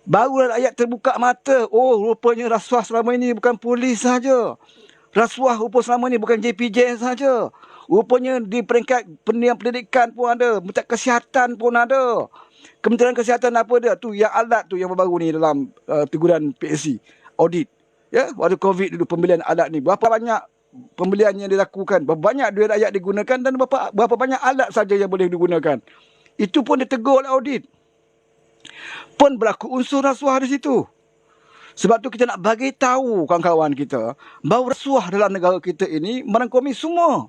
Baru rakyat terbuka mata. Oh, rupanya rasuah selama ini bukan polis saja. Rasuah rupa selama ini bukan JPJ saja. Rupanya di peringkat pendidikan pun ada. Peringkat kesihatan pun ada. Kementerian Kesihatan apa dia? Tu yang alat tu yang baru ni dalam teguran PSC. Audit. Ya, waktu COVID dulu pembelian alat ni. Berapa banyak pembelian yang dilakukan. Berapa banyak duit rakyat digunakan dan berapa banyak alat saja yang boleh digunakan. Itu pun ditegur oleh audit. Pun berlaku unsur rasuah di situ. Sebab tu kita nak bagi tahu kawan-kawan kita bahawa rasuah dalam negara kita ini merangkumi semua.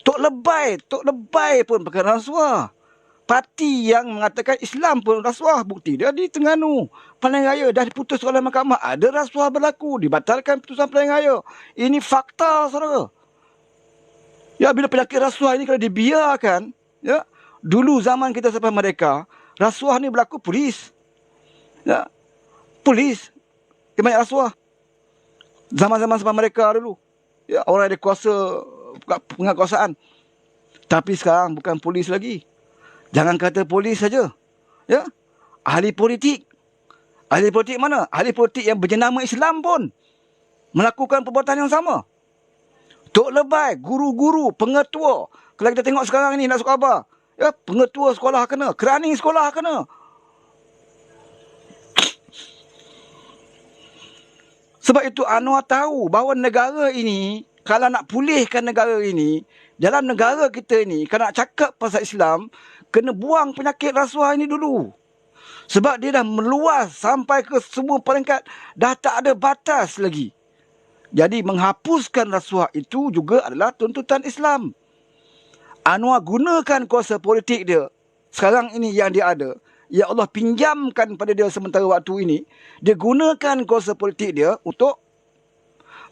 Tok Lebay pun perkara rasuah. Parti yang mengatakan Islam pun rasuah. Bukti dia di Terengganu. Pilihan raya dah diputus oleh mahkamah. Ada rasuah berlaku. Dibatalkan putusan pilihan raya. Ini fakta, saudara. Ya, bila penyakit rasuah ini kalau dibiarkan, ya, dulu zaman kita sampai mereka, rasuah ni berlaku polis. Ya, polis. Dia banyak rasuah. Zaman-zaman sampai mereka dulu. Ya, orang yang ada kuasa, pengakuasaan. Tapi sekarang bukan polis lagi. Jangan kata polis saja. Ya. Ahli politik. Ahli politik mana? Ahli politik yang berjenama Islam pun melakukan perbuatan yang sama. Tok Lebay, guru-guru, pengetua. Kalau kita tengok sekarang ni nak suka khabar. Ya, pengetua sekolah kena, kerani sekolah kena. Sebab itu Anwar tahu bahawa negara ini, kalau nak pulihkan negara ini, dalam negara kita ini, kalau nak cakap pasal Islam, kena buang penyakit rasuah ini dulu. Sebab dia dah meluas sampai ke semua peringkat. Dah tak ada batas lagi. Jadi menghapuskan rasuah itu juga adalah tuntutan Islam. Anwar gunakan kuasa politik dia. Sekarang ini yang dia ada. Ya Allah pinjamkan pada dia sementara waktu ini. Dia gunakan kuasa politik dia untuk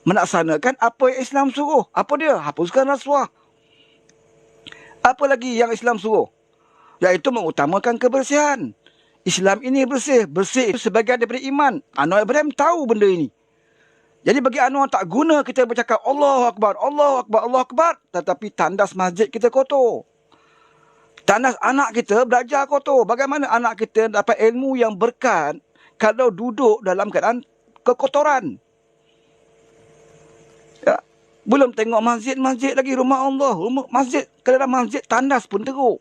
melaksanakan apa yang Islam suruh. Apa dia? Hapuskan rasuah. Apa lagi yang Islam suruh? Iaitu mengutamakan kebersihan. Islam ini bersih. Bersih itu sebagian daripada iman. Anwar Ibrahim tahu benda ini. Jadi bagi Anwar tak guna kita bercakap Allahu Akbar, Allahu Akbar, Allahu Akbar. Tetapi tandas masjid kita kotor. Tandas anak kita belajar kotor. Bagaimana anak kita dapat ilmu yang berkat kalau duduk dalam keadaan kekotoran. Ya. Belum tengok masjid-masjid lagi, rumah Allah. Masjid, kalau dalam masjid tandas pun teruk.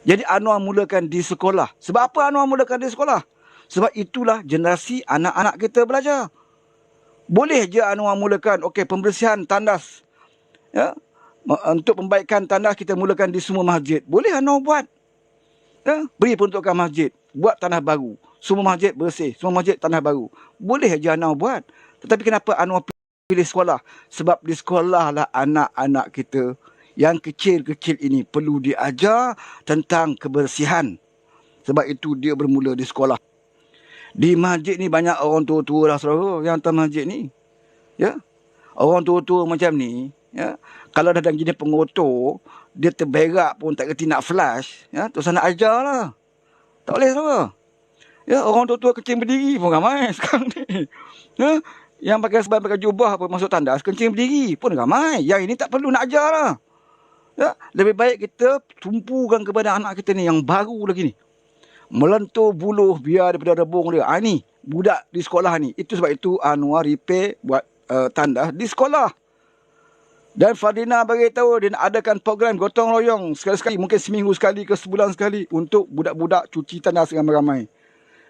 Jadi Anwar mulakan di sekolah. Sebab apa Anwar mulakan di sekolah? Sebab itulah generasi anak-anak kita belajar. Boleh je Anwar mulakan, okey, pembersihan tandas. Ya. Untuk pembaikan tandas kita mulakan di semua masjid. Boleh Anwar buat. Ya. Beri peruntukan masjid. Buat tanah baru. Semua masjid bersih. Semua masjid tanah baru. Boleh je Anwar buat. Tetapi kenapa Anwar pilih sekolah? Sebab di sekolah lah anak-anak kita yang kecil-kecil ini perlu diajar tentang kebersihan. Sebab itu dia bermula di sekolah. Di masjid ni banyak orang tua-tua lah saudara yang hantar masjid ni. Ya. Orang tua-tua macam ni, ya, kalau dah jadi pengotor, dia terberak pun tak kerti nak flush, ya, terus nak ajar lah. Tak boleh saudara. Ya, orang tua-tua kencing berdiri pun ramai sekarang ni. Ya, yang pakai sebab pakai jubah pun masuk tandas, kencing berdiri pun ramai. Yang ini tak perlu nak ajar lah. Ya, lebih baik kita tumpukan kepada anak kita ni yang baru lagi ni. Melentur buluh biar daripada rebung dia. Ni budak di sekolah ni. Itu sebab itu Anwar repair buat tandas di sekolah. Dan Fadina beritahu dia nak adakan program gotong royong sekali-sekali, mungkin seminggu sekali ke sebulan sekali untuk budak-budak cuci tandas ramai-ramai.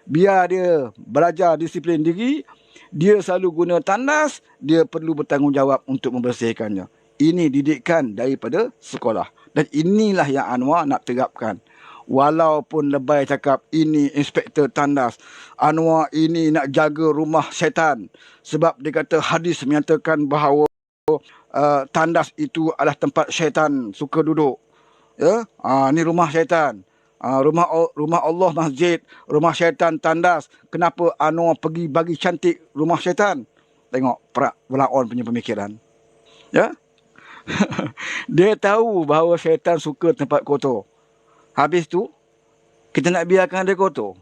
Biar dia belajar disiplin diri, dia selalu guna tandas, dia perlu bertanggungjawab untuk membersihkannya. Ini didikan daripada sekolah. Dan inilah yang Anwar nak terapkan. Walaupun Lebay cakap ini inspektor tandas, Anwar ini nak jaga rumah syaitan. Sebab dia kata hadis menyatakan bahawa tandas itu adalah tempat syaitan suka duduk. Ya, ni rumah syaitan. Rumah Allah masjid, rumah syaitan tandas. Kenapa Anwar pergi bagi cantik rumah syaitan? Tengok Firaun punya pemikiran. Ya. Dia tahu bahawa syaitan suka tempat kotor. Habis tu kita nak biarkan dia kotor.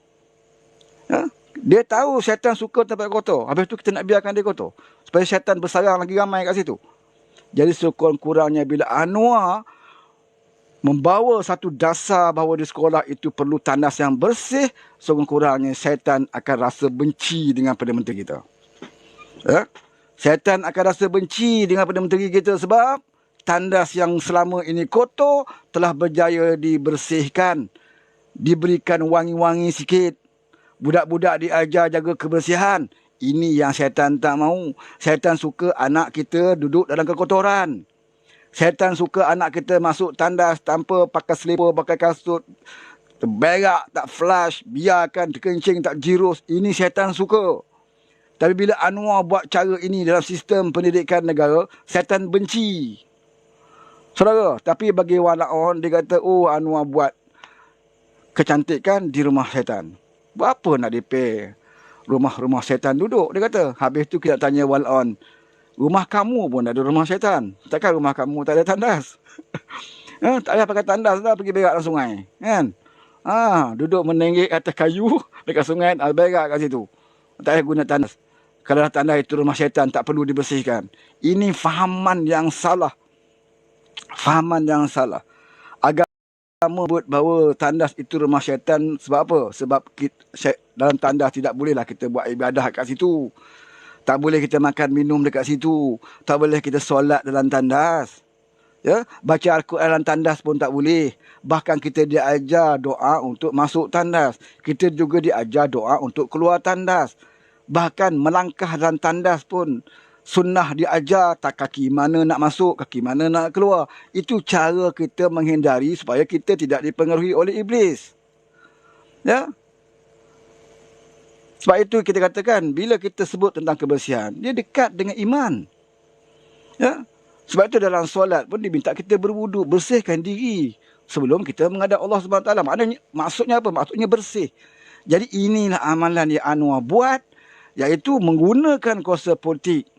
Ya? Dia tahu syaitan suka tempat kotor. Habis tu kita nak biarkan dia kotor. Supaya syaitan bersarang lagi ramai kat situ. Jadi sekurang-kurangnya bila Anwar membawa satu dasar bahawa di sekolah itu perlu tandas yang bersih, sekurang-kurangnya syaitan akan rasa benci dengan Perdana Menteri kita. Ya? Syaitan akan rasa benci dengan Perdana Menteri kita sebab tandas yang selama ini kotor telah berjaya dibersihkan, diberikan wangi-wangi sikit. Budak-budak diajar jaga kebersihan. Ini yang syaitan tak mahu. Syaitan suka anak kita duduk dalam kekotoran. Syaitan suka anak kita masuk tandas tanpa pakai selipar, pakai kasut, terberak, tak flush, biarkan terkencing, tak jirus. Ini syaitan suka. Tapi bila Anwar buat cara ini dalam sistem pendidikan negara, syaitan benci. Saudara, tapi bagi walaupun dia kata, oh Anwar buat kecantikan di rumah syaitan. Berapa nak DP rumah-rumah syaitan duduk? Dia kata. Habis tu kita tanya walaupun, rumah kamu pun ada rumah syaitan. Takkan rumah kamu tak ada tandas? Tak payah pakai tandas dah pergi berak dalam sungai. Kan? Duduk menenggek atas kayu dekat sungai, berak kat situ. Tak payah guna tandas. Kalau tandas itu rumah syaitan, tak perlu dibersihkan. Ini fahaman yang salah. Fahaman yang salah. Agama buat bahawa tandas itu rumah syaitan sebab apa? Sebab dalam tandas tidak bolehlah kita buat ibadah kat situ. Tak boleh kita makan minum dekat situ. Tak boleh kita solat dalam tandas. Ya, baca Al-Quran dalam tandas pun tak boleh. Bahkan kita diajar doa untuk masuk tandas. Kita juga diajar doa untuk keluar tandas. Bahkan melangkah dalam tandas pun sunnah diajar, tak kaki mana nak masuk, kaki mana nak keluar. Itu cara kita menghindari supaya kita tidak dipengaruhi oleh iblis. Ya. Sebab itu kita katakan, bila kita sebut tentang kebersihan, dia dekat dengan iman. Ya. Sebab itu dalam solat pun diminta kita berwuduk, bersihkan diri sebelum kita menghadap Allah SWT. Maksudnya apa? Maksudnya bersih. Jadi inilah amalan yang Anwar buat, iaitu menggunakan kuasa politik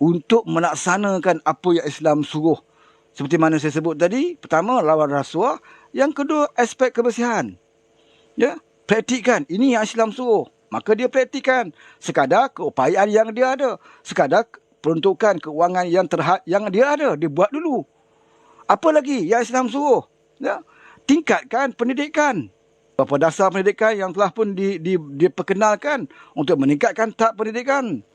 untuk melaksanakan apa yang Islam suruh. Seperti mana saya sebut tadi, pertama lawan rasuah, yang kedua aspek kebersihan. Ya, praktikkan. Ini yang Islam suruh. Maka dia praktikkan. Sekadar keupayaan yang dia ada. Sekadar peruntukan kewangan yang dia ada, dia buat dulu. Apa lagi yang Islam suruh? Ya, tingkatkan pendidikan. Beberapa dasar pendidikan yang telah pun diperkenalkan untuk meningkatkan tahap pendidikan.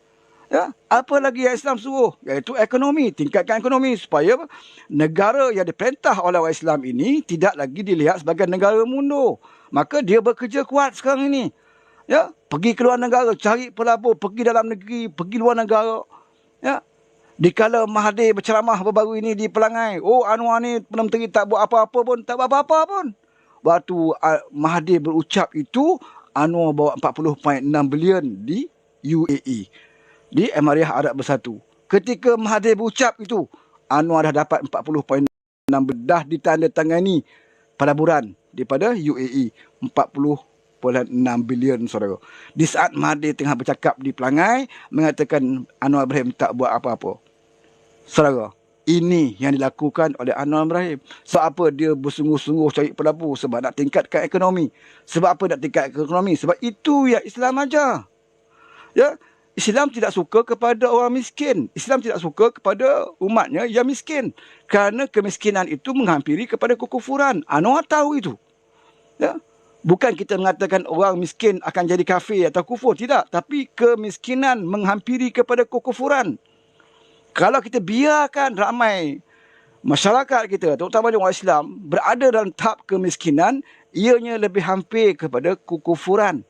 Ya, apa lagi yang Islam suruh? Iaitu ekonomi. Tingkatkan ekonomi supaya negara yang diperintah oleh orang Islam ini tidak lagi dilihat sebagai negara mundur. Maka dia bekerja kuat sekarang ini. Ya, pergi ke luar negara, cari pelabur, pergi dalam negeri, pergi luar negara. Ya. Dikala Mahathir berceramah baru-baru ini di Pelangai, oh Anwar ni Perdana Menteri tak buat apa-apa pun, tak buat apa-apa pun. Waktu Mahathir berucap itu, Anwar bawa 40.6 bilion di UAE, di Emirates Arab Bersatu. Ketika Mahathir berucap itu, Anwar dah dapat 40.6 dah ditandatangani pelaburan daripada UAE, 40.6 bilion, saudara. Di saat Mahathir tengah bercakap di Pelangai, mengatakan Anwar Ibrahim tak buat apa-apa. Saudara, ini yang dilakukan oleh Anwar Ibrahim. Sebab apa dia bersungguh-sungguh cari pelabur? Sebab nak tingkatkan ekonomi. Sebab apa nak tingkatkan ekonomi? Sebab itu yang Islam ajar. Ya, Islam tidak suka kepada orang miskin. Islam tidak suka kepada umatnya yang miskin. Kerana kemiskinan itu menghampiri kepada kekufuran. Anwar tahu itu. Ya. Bukan kita mengatakan orang miskin akan jadi kafir atau kufur. Tidak. Tapi kemiskinan menghampiri kepada kekufuran. Kalau kita biarkan ramai masyarakat kita, terutamanya orang Islam, berada dalam tahap kemiskinan, ianya lebih hampir kepada kekufuran.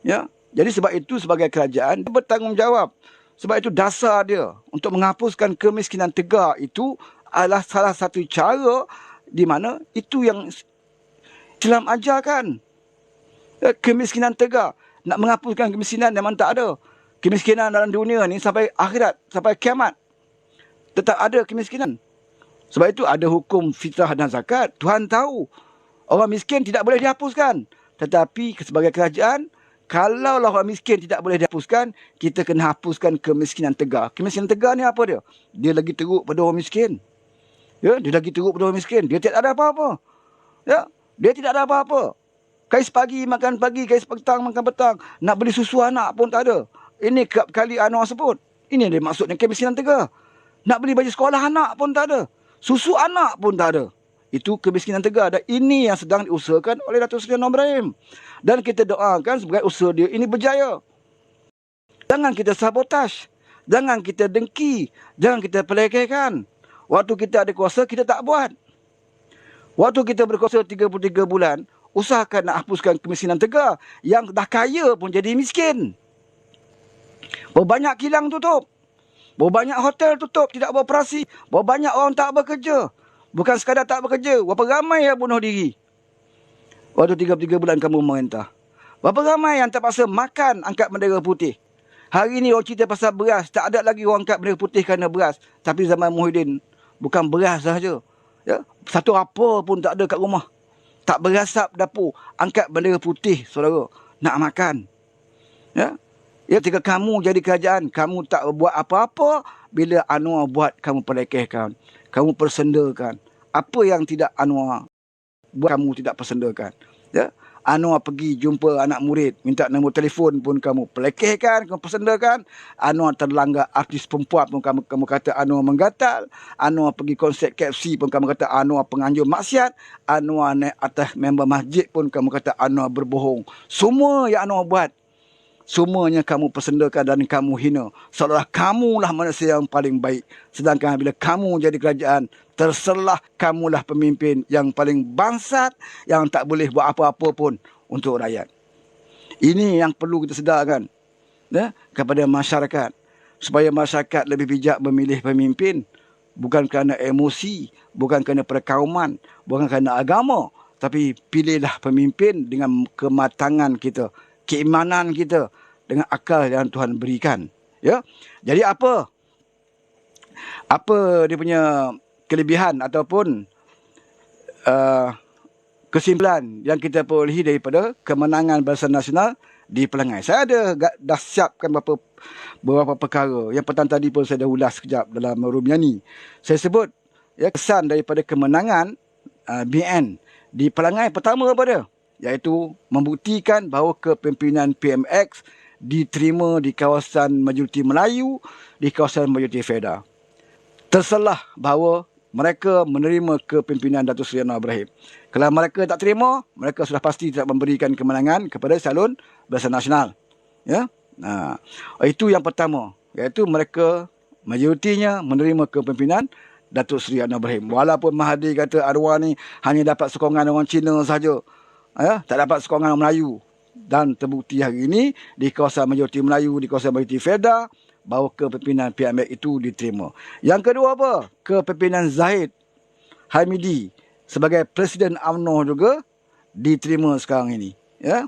Ya. Jadi sebab itu sebagai kerajaan, dia bertanggungjawab. Sebab itu dasar dia untuk menghapuskan kemiskinan tegar itu adalah salah satu cara di mana itu yang Islam ajarkan. Kemiskinan tegar. Nak menghapuskan kemiskinan memang tak ada. Kemiskinan dalam dunia ni sampai akhirat, sampai kiamat, tetap ada kemiskinan. Sebab itu ada hukum fitrah dan zakat. Tuhan tahu orang miskin tidak boleh dihapuskan. Tetapi sebagai kerajaan, kalau orang miskin tidak boleh dihapuskan, kita kena hapuskan kemiskinan tegar. Kemiskinan tegar ni apa dia? Dia lagi teruk pada orang miskin. Ya, dia lagi teruk pada orang miskin. Dia tidak ada apa-apa. Ya, dia tidak ada apa-apa. Kais pagi makan pagi, kais petang makan petang. Nak beli susu anak pun tak ada. Ini kerap kali Anwar sebut. Ini dia maksudnya kemiskinan tegar. Nak beli baju sekolah anak pun tak ada. Susu anak pun tak ada. itu kemiskinan tegar. Dan ini yang sedang diusahakan oleh Datuk Seri Anwar Ibrahim. Dan kita doakan sebagai usaha dia ini berjaya. Jangan kita sabotaj. Jangan kita dengki. Jangan kita pelekehkan. Waktu kita ada kuasa, kita tak buat. Waktu kita berkuasa 33 bulan, usahakan nak hapuskan kemiskinan tegar. Yang dah kaya pun jadi miskin. Berbanyak kilang tutup. Berbanyak hotel tutup, tidak beroperasi. Berbanyak orang tak bekerja. Bukan sekadar tak bekerja. Berapa ramai yang bunuh diri waktu 33 bulan kamu memerintah? Berapa ramai yang terpaksa makan angkat bendera putih? Hari ni orang cerita pasal beras. Tak ada lagi orang angkat bendera putih kerana beras. Tapi zaman Muhyiddin, bukan beras sahaja. Ya? Satu apa pun tak ada kat rumah. Tak berasap dapur. Angkat bendera putih, saudara. Nak makan. Ya? Ya, ketika kamu jadi kerajaan, kamu tak buat apa-apa. Bila Anwar buat, kamu pelekehkan. Kamu persendakan. Apa yang tidak Anwar buat, kamu tidak persendakan. Ya? Anwar pergi jumpa anak murid, minta nombor telefon pun kamu pelekehkan, kamu persendakan. Anwar terlanggar artis perempuan pun kamu kata Anwar menggatal. Anwar pergi konsert KFC pun kamu kata Anwar penganjur maksiat. Anwar naik atas member masjid pun kamu kata Anwar berbohong. Semua yang Anwar buat, semuanya kamu persendakan dan kamu hina. Seolah kamulah manusia yang paling baik. Sedangkan bila kamu jadi kerajaan, terserlah kamulah pemimpin yang paling bangsat, yang tak boleh buat apa-apa pun untuk rakyat. Ini yang perlu kita sedarkan, ya, kepada masyarakat. Supaya masyarakat lebih bijak memilih pemimpin. Bukan kerana emosi, bukan kerana perkauman, bukan kerana agama. Tapi pilihlah pemimpin dengan kematangan kita, keimanan kita, dengan akal yang Tuhan berikan. Ya. Jadi apa dia punya kelebihan ataupun kesimpulan yang kita perolehi daripada kemenangan Barisan Nasional di Pelangai? Saya dah siapkan beberapa perkara. Yang petang tadi pun saya dah ulas sekejap dalam Rumiani. Saya sebut ya, kesan daripada kemenangan BN di Pelangai. Pertama apa dia? Iaitu membuktikan bahawa kepimpinan PMX diterima di kawasan majoriti Melayu, di kawasan majoriti Fedah. Terselah bahawa mereka menerima kepimpinan Datuk Seri Anwar Ibrahim. Kalau mereka tak terima, mereka sudah pasti tidak memberikan kemenangan kepada calon Barisan Nasional. Ya? Nah, itu yang pertama, iaitu mereka majoritinya menerima kepimpinan Datuk Seri Anwar Ibrahim. Walaupun Mahathir kata Anwar ni hanya dapat sokongan orang Cina saja. Ya, tak dapat sokongan orang Melayu. Dan terbukti hari ini di kawasan majoriti Melayu, di kawasan majoriti Fedah, bahawa kepimpinan PMX itu diterima. Yang kedua apa? Kepimpinan Zahid Hamidi sebagai Presiden UMNO juga diterima sekarang ini. Ya?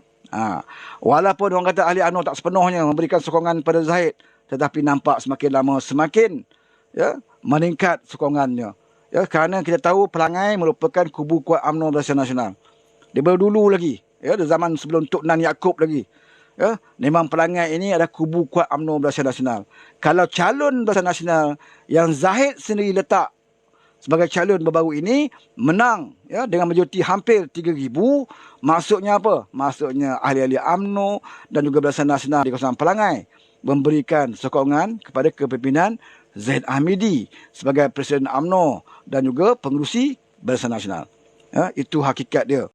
Walaupun orang kata ahli UMNO tak sepenuhnya memberikan sokongan pada Zahid, tetapi nampak semakin lama semakin meningkat sokongannya. Ya, kerana kita tahu Pelangai merupakan kubu kuat UMNO Barisan Nasional. Daripada dulu lagi, ya, dari zaman sebelum Tok Nan Yaakob lagi. Ya, memang Pelangai ini ada kubu kuat UMNO Barisan Nasional. Kalau calon Barisan Nasional yang Zahid sendiri letak sebagai calon baru ini menang, ya, dengan majoriti hampir 3,000, maksudnya apa? Maksudnya ahli-ahli UMNO dan juga Barisan Nasional di kawasan Pelangai memberikan sokongan kepada kepimpinan Zahid Hamidi sebagai Presiden UMNO dan juga pengerusi Barisan Nasional. Ya, itu hakikat dia.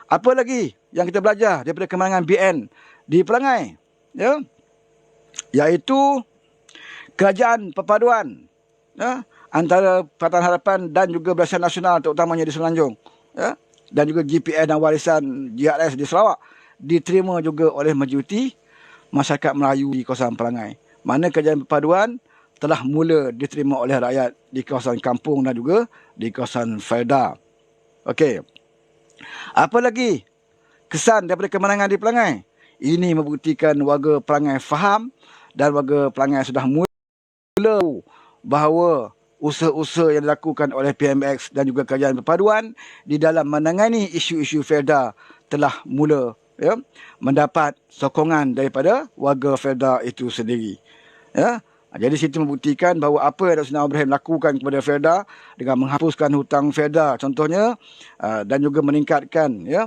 Apa lagi yang kita belajar daripada kemenangan BN di Pelangai? Ya, iaitu kerajaan perpaduan, ya, antara Pakatan Harapan dan juga Barisan Nasional, terutamanya di Semenanjung, ya, dan juga GPN dan Warisan GRS di Sarawak diterima juga oleh majoriti masyarakat Melayu di kawasan Pelangai. Mana kerajaan perpaduan telah mula diterima oleh rakyat di kawasan kampung dan juga di kawasan Fedah. Okey. Apa lagi kesan daripada kemenangan di Pelangai? Ini membuktikan warga Pelangai faham dan warga Pelangai sudah mula bahawa usaha-usaha yang dilakukan oleh PMX dan juga kerajaan perpaduan di dalam menangani isu-isu Fedah telah mula, ya, mendapat sokongan daripada warga Fedah itu sendiri. Ya. Jadi situ membuktikan bahawa apa yang Datuk Seri Anwar Ibrahim lakukan kepada Fedah dengan menghapuskan hutang Fedah contohnya, dan juga meningkatkan, ya,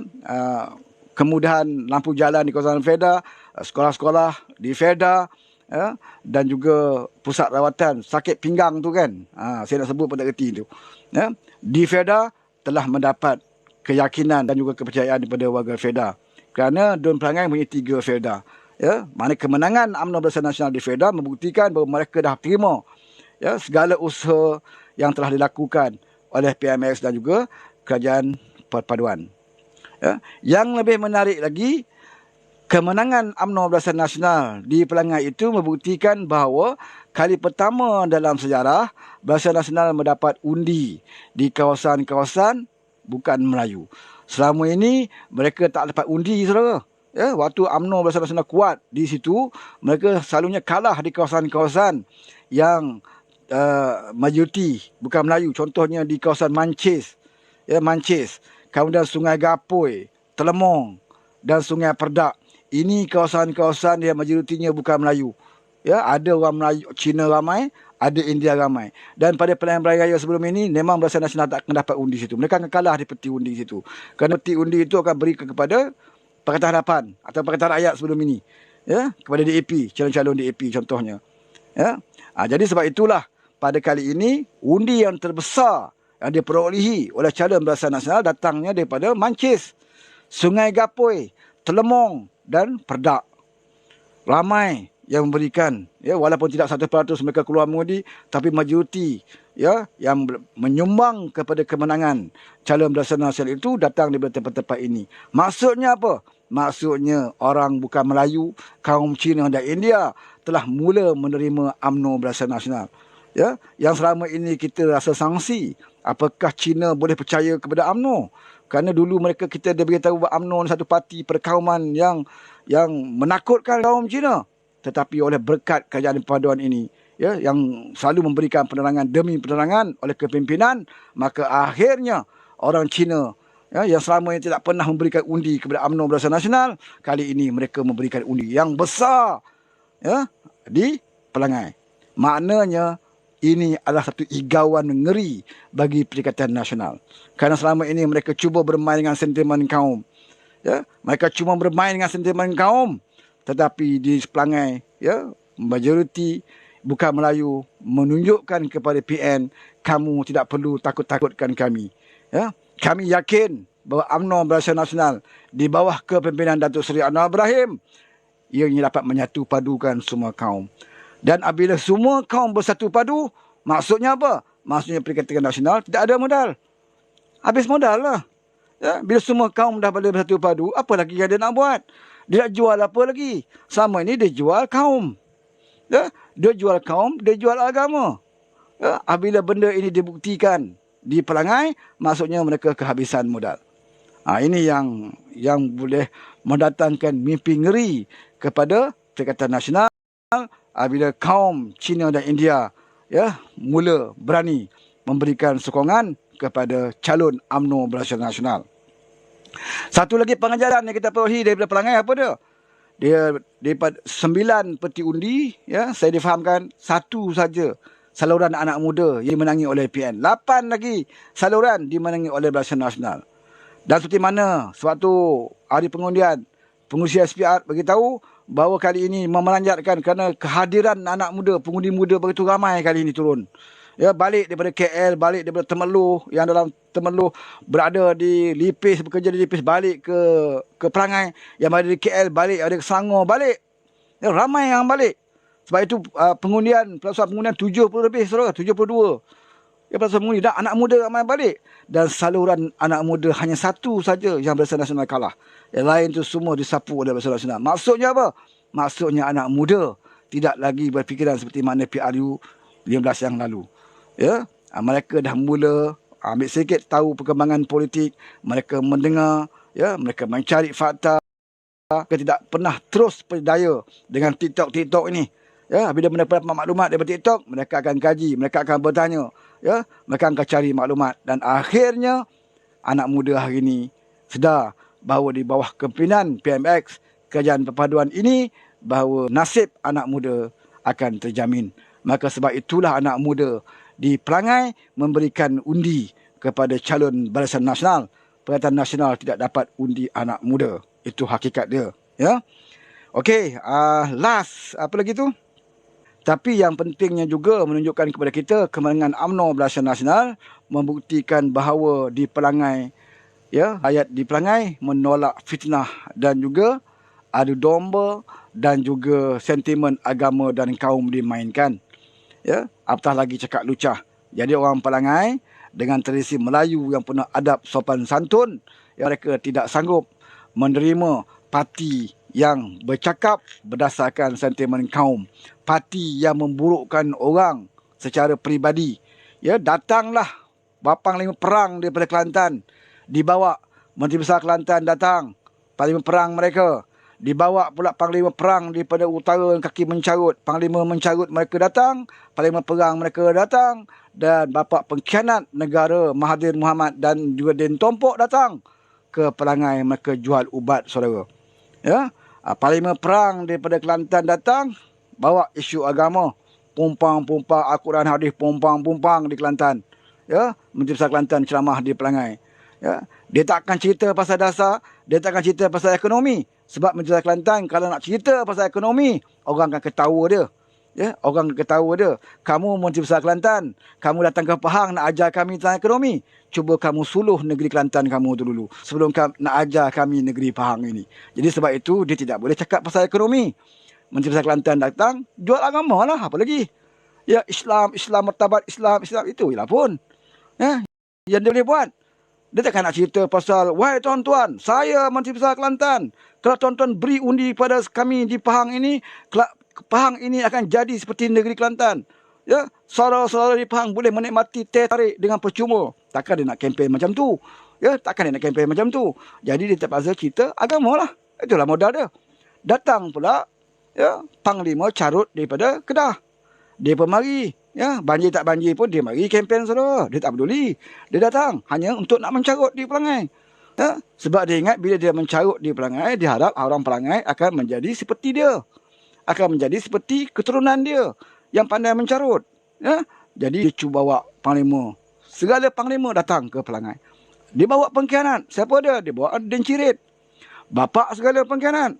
kemudahan lampu jalan di kawasan Fedah, sekolah-sekolah di Fedah, ya, dan juga pusat rawatan sakit pinggang tu kan. Saya nak sebut pun tak kerti tu. Ya, di Fedah telah mendapat keyakinan dan juga kepercayaan daripada warga FEDA. Kerana Dun Pelangai mempunyai 3 FEDA. Ya, mana kemenangan UMNO Barisan Nasional di FEDA membuktikan bahawa mereka dah terima segala usaha yang telah dilakukan oleh PMX dan juga Kerajaan Perpaduan. Ya, yang lebih menarik lagi, kemenangan UMNO Barisan Nasional di Pelangai itu membuktikan bahawa kali pertama dalam sejarah Barisan Nasional mendapat undi di kawasan-kawasan bukan Melayu. Selama ini mereka tak dapat undi, saudara. Ya, waktu UMNO Barisan Nasional kuat di situ, mereka selalunya kalah di kawasan-kawasan yang majoriti bukan Melayu. Contohnya di kawasan Mancis, Mancis, kemudian Sungai Gapoi, Telemong dan Sungai Perdak. Ini kawasan-kawasan yang majoritinya bukan Melayu. Ya, ada orang Melayu, Cina ramai, ada India ramai. Dan pada pilihan raya sebelum ini, memang Barisan Nasional tak akan dapat undi situ. Mereka akan kalah di peti undi situ. Kerana peti undi itu akan berikan kepada Pakatan Harapan atau Pakatan Rakyat sebelum ini. Ya, kepada DAP, calon-calon DAP contohnya. Ya. Jadi sebab itulah pada kali ini undi yang terbesar yang diperolehi oleh calon Barisan Nasional datangnya daripada Mancis, Sungai Gapoi, Telemong dan Perdak. Ramai yang memberikan, walaupun tidak 100% mereka keluar mengundi, tapi majoriti yang menyumbang kepada kemenangan calon Barisan Nasional itu datang daripada tempat-tempat ini. Maksudnya apa? Maksudnya orang bukan Melayu, kaum Cina dan India telah mula menerima UMNO Barisan Nasional. Ya, yang selama ini kita rasa sangsi, apakah Cina boleh percaya kepada UMNO? Kerana dulu kita dah beritahu bahawa UMNO satu parti perkauman yang menakutkan kaum Cina. Tetapi oleh berkat Kerajaan Perpaduan ini, yang selalu memberikan penerangan demi penerangan oleh kepimpinan, maka akhirnya orang Cina yang selama ini tidak pernah memberikan undi kepada UMNO Barisan Nasional, kali ini mereka memberikan undi yang besar di Pelangai. Maknanya ini adalah satu igauan ngeri bagi Perikatan Nasional. Kerana selama ini mereka cuba bermain dengan sentimen kaum. Mereka cuma bermain dengan sentimen kaum. Tetapi di Pelangai, majoriti bukan Melayu menunjukkan kepada PN, kamu tidak perlu takut-takutkan kami. Kami yakin bahawa UMNO Barisan Nasional di bawah kepimpinan Datuk Seri Anwar Ibrahim, ianya dapat menyatu padukan semua kaum. Dan apabila semua kaum bersatu padu, maksudnya apa? Maksudnya Perikatan Nasional tidak ada modal. Habis modal lah. Bila semua kaum dah boleh bersatu padu, apa lagi yang dia nak buat? Dia nak jual apa lagi? Selama ini dia jual kaum. Dia jual kaum, dia jual agama. Apabila benda ini dibuktikan di Pelangai, maksudnya mereka kehabisan modal. Ini yang boleh mendatangkan mimpi ngeri kepada Perikatan Nasional apabila kaum Cina dan India mula berani memberikan sokongan kepada calon UMNO Barisan Nasional. Satu lagi pengajaran yang kita perolehi daripada Pelangai apa dia? Dia daripada 9 peti undi, saya difahamkan satu saja saluran anak muda yang dimenangi oleh PN. 8 lagi saluran dimenangi oleh Barisan Nasional. Dan seperti mana sewaktu hari pengundian, pengurusi SPR beritahu bahawa kali ini memelanjatkan kerana kehadiran anak muda, pengundi muda begitu ramai kali ini turun. Balik daripada KL, balik daripada Temerloh, yang dalam Temerloh berada di Lipis, bekerja di Lipis, balik ke Pelangai, yang berada di KL balik, ada ke Selangor balik. Ramai yang balik. Sebab itu pelaksanaan pengundian 70 lebih, saudara, 72. Pelaksanaan pengundi dan anak muda ramai balik. Dan saluran anak muda hanya satu saja yang Barisan Nasional kalah. Yang lain tu semua disapu oleh Barisan Nasional. Maksudnya apa? Maksudnya anak muda tidak lagi berfikiran seperti mana PRU 15 yang lalu. Mereka dah mula ambil sedikit tahu perkembangan politik, mereka mendengar, mereka mencari fakta, mereka tidak pernah terus berdaya dengan TikTok ini. Bila mendapat maklumat daripada TikTok, mereka akan kaji, mereka akan bertanya, mereka akan cari maklumat, dan akhirnya anak muda hari ini sedar bahawa di bawah kepimpinan PMX, Kerajaan Perpaduan ini, bahawa nasib anak muda akan terjamin. Maka sebab itulah anak muda di Pelangai memberikan undi kepada calon Barisan Nasional. Perikatan Nasional tidak dapat undi anak muda. Itu hakikat dia. Okey, last apa lagi tu? Tapi yang pentingnya juga menunjukkan kepada kita kemenangan UMNO Barisan Nasional membuktikan bahawa di Pelangai, ya, rakyat di Pelangai menolak fitnah dan juga adu domba dan juga sentimen agama dan kaum dimainkan. Ya, apatah lagi cakap lucah. Jadi orang Pelangai dengan tradisi Melayu yang penuh adab sopan santun, ya, mereka tidak sanggup menerima parti yang bercakap berdasarkan sentimen kaum, parti yang memburukkan orang secara peribadi. Ya, datanglah Panglima Perang daripada Kelantan, dibawa Menteri Besar Kelantan datang, Panglima Perang mereka. Dibawa pula Panglima Perang daripada utara kaki mencarut, Panglima mencarut mereka datang, Panglima Perang mereka datang, dan bapa pengkhianat negara Mahathir Mohamad dan juga Den Tompok datang ke Pelangai, mereka jual ubat, saudara. Ya, Panglima Perang daripada Kelantan datang, bawa isu agama, pumpang-pumpang Al-Quran hadis, pumpang-pumpang di Kelantan. Ya, Menteri Besar Kelantan ceramah di Pelangai. Ya, dia tak akan cerita pasal dasar, dia tak akan cerita pasal ekonomi. Sebab Menteri Besar Kelantan kalau nak cerita pasal ekonomi, orang akan ketawa dia. Ya, orang akan ketawa dia. Kamu Menteri Besar Kelantan, kamu datang ke Pahang nak ajar kami tentang ekonomi. Cuba kamu suluh negeri Kelantan kamu tu dulu sebelum nak ajar kami negeri Pahang ini. Jadi sebab itu dia tidak boleh cakap pasal ekonomi. Menteri Besar Kelantan datang, jual agama lah, apa lagi. Ya, Islam, martabat Islam, itu ialah pun. Ya, yang dia boleh buat. Dia takkan nak cerita pasal, wahai tuan-tuan, saya Menteri Besar Kelantan, kalau tuan-tuan beri undi pada kami di Pahang ini, Pahang ini akan jadi seperti negeri Kelantan. Ya, saudara-saudara di Pahang boleh menikmati teh tarik dengan percuma. Takkan dia nak kempen macam tu. Ya, takkan dia nak kempen macam tu. Jadi dia terpaksa cerita agama lah. Itulah modal dia. Datang pula, ya, Panglima Carut daripada Kedah. Dia pun mari. Ya, banjir tak banjir pun dia mari kempen, saudara. Dia tak peduli. Dia datang hanya untuk nak mencarut di Pelangai. Ya, sebab dia ingat bila dia mencarut di Pelangai, dia harap orang Pelangai akan menjadi seperti dia. Akan menjadi seperti keturunan dia yang pandai mencarut. Ya, jadi dia cuba bawa panglima. Segala panglima datang ke Pelangai. Dia bawa pengkhianat. Siapa dia? Dia bawa Den Cirit. Bapa segala pengkhianat.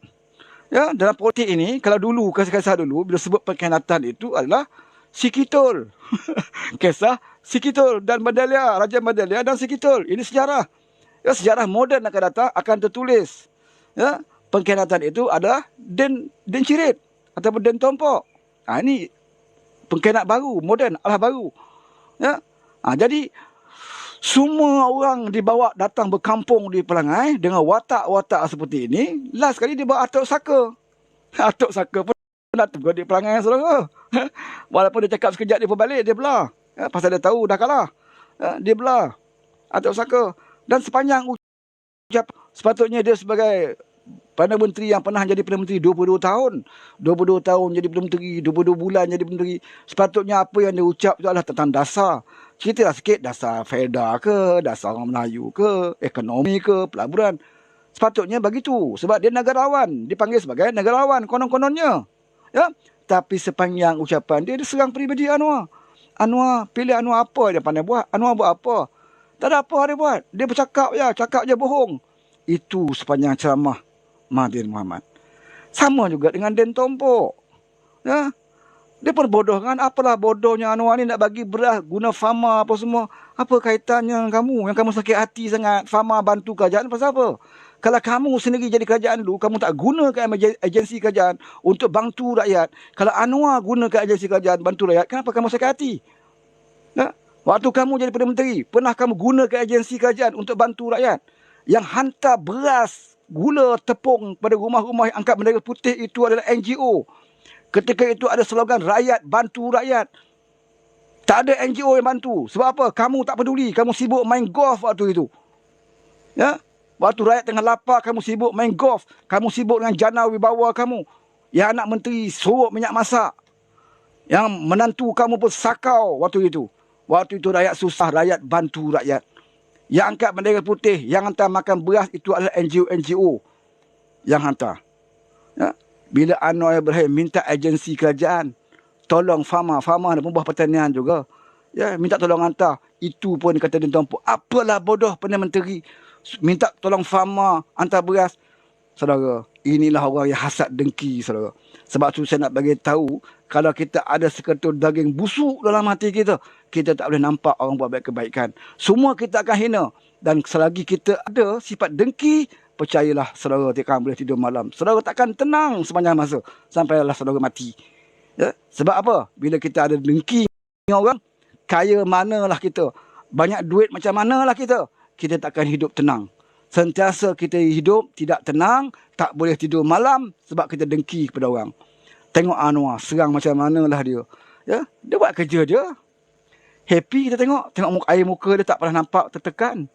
Ya, dalam politik ini, kalau dulu, kisah-kisah dulu, bila sebut pengkhianatan itu adalah Sikitul. Kisah Sikitul dan Madalia, Raja Madalia dan Sikitul. Ini sejarah. Ya, sejarah moden akan datang akan tertulis. Ya, pengkhianatan itu adalah Den Cirit ataupun Den Tompok. Ini pengkhianat baru, moden, arah baru. Ya. Jadi semua orang dibawa datang berkampung di Pelangai dengan watak-watak seperti ini. Last kali dia bawa Atuk Saka. Atuk Saka pun nak tunggu di Pelangai, saudara. Walaupun dia cakap sekejap dia pun balik, dia belah. Ya, pasal dia tahu dah kalah. Ya, dia belah. Atuk Saka. Dan sepanjang ucap, sepatutnya dia sebagai Perdana Menteri yang pernah jadi Perdana Menteri 22 tahun. 22 tahun jadi Perdana Menteri, 22 bulan jadi Perdana Menteri. Sepatutnya apa yang dia ucap itu adalah tentang dasar. Ceritalah sikit dasar faedah ke, dasar orang Melayu ke, ekonomi ke, pelaburan. Sepatutnya begitu. Sebab dia negarawan. Dipanggil sebagai negarawan konon-kononnya. Ya? Tapi sepanjang ucapan dia serang peribadi Anwar. Anwar, pilih Anwar apa dia pandai buat? Anwar buat apa? Tak ada apa dia buat. Dia bercakap je, cakap je bohong. Itu sepanjang ceramah Mahathir Mohamad. Sama juga dengan Den Tompok. Ya? Dia pun bodoh kan? Apalah bodohnya Anwar ni nak bagi beras guna Fama apa semua. Apa kaitannya kamu? Yang kamu sakit hati sangat. Fama bantu kerajaan pasal apa? Kalau kamu sendiri jadi kerajaan dulu, kamu tak gunakan agensi kerajaan untuk bantu rakyat. Kalau Anwar gunakan agensi kerajaan bantu rakyat, kenapa kamu sakit hati? Ya? Waktu kamu jadi Perdana Menteri, pernah kamu gunakan agensi kerajaan untuk bantu rakyat? Yang hantar beras, gula, tepung pada rumah-rumah yang angkat bendera putih itu adalah NGO. Ketika itu ada slogan rakyat bantu rakyat. Tak ada NGO yang bantu. Sebab apa? Kamu tak peduli. Kamu sibuk main golf waktu itu. Ya? Waktu rakyat tengah lapar, kamu sibuk main golf. Kamu sibuk dengan jana wibawa kamu. Yang anak menteri sorok minyak masak. Yang menantu kamu pun sakau waktu itu. Waktu itu rakyat susah, rakyat bantu rakyat. Yang angkat bendera putih, yang hantar makan beras itu adalah NGO yang hantar. Ya? Bila Anwar Ibrahim minta agensi kerajaan, tolong Fama ada pembuah pertanian juga. Ya, minta tolong hantar. Itu pun kata Den Tompok. Apalah bodoh Perdana Menteri minta tolong Fama hantar beras. Saudara, Inilah orang yang hasad dengki, saudara. Sebab tu saya nak bagi tahu, kalau kita ada seketul daging busuk dalam hati kita, kita tak boleh nampak orang buat baik kebaikan. Semua kita akan hina. Dan selagi kita ada sifat dengki, percayalah saudara takkan boleh tidur malam. Saudara takkan tenang sepanjang masa sampailah saudara mati. Ya? Sebab apa? Bila kita ada dengki dengan orang, kaya manalah kita, banyak duit macam manalah kita takkan hidup tenang. Sentiasa kita hidup tidak tenang, tak boleh tidur malam sebab kita dengki kepada orang. Tengok Anwar, serang macam manalah dia. Ya? Dia buat kerja dia. Happy kita tengok air muka dia tak pernah nampak tertekan.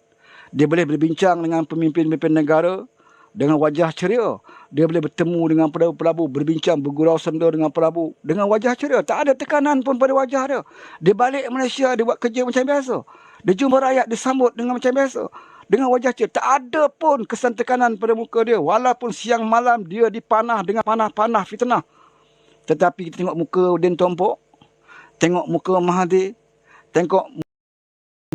Dia boleh berbincang dengan pemimpin-pemimpin negara dengan wajah ceria. Dia boleh bertemu dengan pelabu-pelabu, berbincang, bergurau senda dengan pelabu dengan wajah ceria. Tak ada tekanan pun pada wajah dia. Dia balik Malaysia, dia buat kerja macam biasa. Dia jumpa rakyat, dia sambut dengan macam biasa. Dengan wajah ceria. Tak ada pun kesan tekanan pada muka dia. Walaupun siang malam dia dipanah dengan panah-panah fitnah. Tetapi kita tengok muka Udin Tompok, tengok muka Mahathir, tengok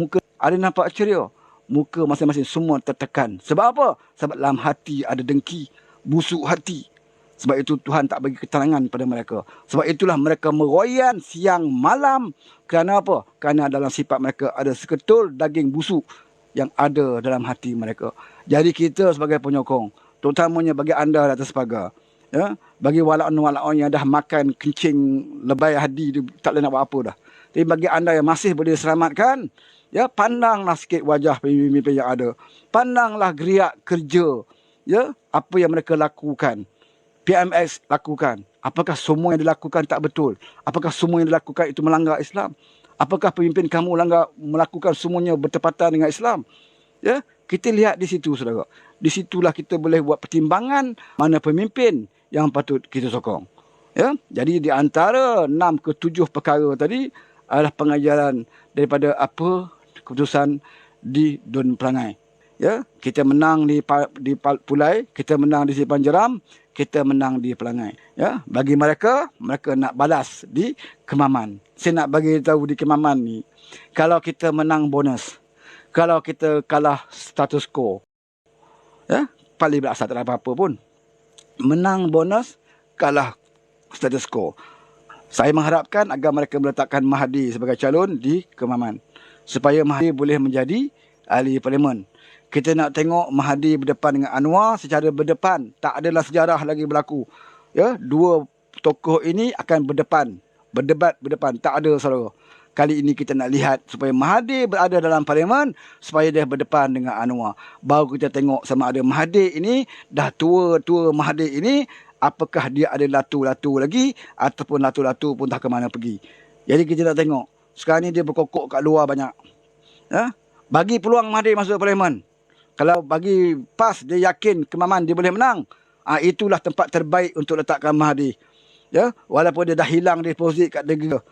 muka ada nampak ceria. Muka masing-masing semua tertekan. Sebab apa? Sebab dalam hati ada dengki, busuk hati. Sebab itu Tuhan tak bagi ketenangan pada mereka. Sebab itulah mereka meroyan siang malam. Kerana apa? Kerana dalam sifat mereka ada seketul daging busuk yang ada dalam hati mereka. Jadi kita sebagai penyokong, terutamanya bagi anda di atas pagar, ya, bagi walaun-walaun yang dah makan kencing lebay hadi, tak boleh nak buat apa dah. Tapi bagi anda yang masih boleh diselamatkan, ya, pandanglah sikit wajah pemimpin yang ada. Pandanglah geriak kerja, ya, apa yang mereka lakukan. PMX lakukan. Apakah semua yang dilakukan tak betul? Apakah semua yang dilakukan itu melanggar Islam? Apakah pemimpin kamu melakukan semuanya bertepatan dengan Islam? Ya, kita lihat di situ, saudara. Di situlah kita boleh buat pertimbangan mana pemimpin yang patut kita sokong. Ya, jadi di antara 6 ke 7 perkara tadi adalah pengajaran daripada apa keputusan di Dun Pelangai. Ya, kita menang di Pulai, kita menang di Simpang Jeram, kita menang di Pelangai. Ya, bagi mereka nak balas di Kemaman. Saya nak bagi tahu di Kemaman ni, kalau kita menang bonus, kalau kita kalah status quo, ya, paling berasal tak ada apa-apa pun. Menang bonus, kalah status quo. Saya mengharapkan agar mereka meletakkan Mahathir sebagai calon di Kemaman, supaya Mahathir boleh menjadi ahli parlimen. Kita nak tengok Mahathir berdepan dengan Anwar secara berdepan. Tak adalah sejarah lagi berlaku. Ya, dua tokoh ini akan berdebat berdepan. Tak ada, saudara. Kali ini kita nak lihat supaya Mahathir berada dalam parlimen, supaya dia berdepan dengan Anwar. Baru kita tengok sama ada Mahathir ini, dah tua-tua Mahathir ini, apakah dia ada latu-latu lagi, ataupun latu-latu pun tak ke mana pergi. Jadi kita nak tengok. Sekarang ni dia berkokok kat luar banyak. Ya? Bagi peluang Mahathir masuk parlimen. Kalau bagi PAS, dia yakin Kemaman dia boleh menang. Itulah tempat terbaik untuk letakkan Mahathir. Ya? Walaupun dia dah hilang deposit kat negara.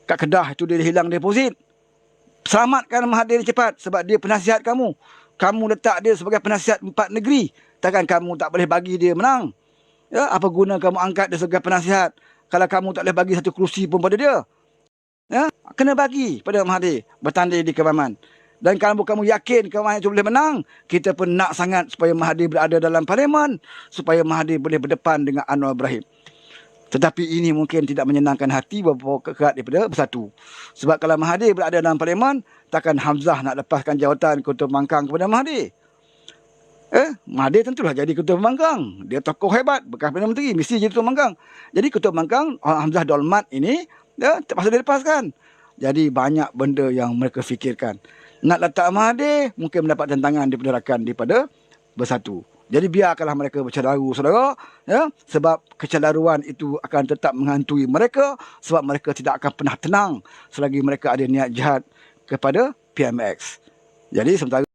Kat Kedah itu dia hilang deposit. Selamatkan Mahathir cepat sebab dia penasihat kamu. Kamu letak dia sebagai penasihat 4 negeri. Takkan kamu tak boleh bagi dia menang. Ya? Apa guna kamu angkat dia sebagai penasihat kalau kamu tak boleh bagi satu kerusi pun pada dia? Ya? Kena bagi pada Mahathir bertanding di Kemaman. Dan kalau kamu yakin Kemaman itu boleh menang, kita pun nak sangat supaya Mahathir berada dalam parlimen, supaya Mahathir boleh berdepan dengan Anwar Ibrahim. Tetapi ini mungkin tidak menyenangkan hati beberapa kerat daripada Bersatu. Sebab kalau Mahathir berada dalam parlimen, takkan Hamzah nak lepaskan jawatan Ketua Pembangkang kepada Mahathir. Mahathir tentulah jadi Ketua Pembangkang. Dia tokoh hebat, bekas Perdana Menteri, mesti jadi Ketua Pembangkang. Jadi Ketua Pembangkang, Hamzah Dolmat ini, terpaksa dilepaskan. Jadi banyak benda yang mereka fikirkan. Nak letak Mahathir, mungkin mendapat tentangan daripada rakan daripada Bersatu. Jadi biarkanlah mereka bercadaru, saudara. Ya? Sebab kecadaruan itu akan tetap menghantui mereka. Sebab mereka tidak akan pernah tenang selagi mereka ada niat jahat kepada PMX. Jadi sementara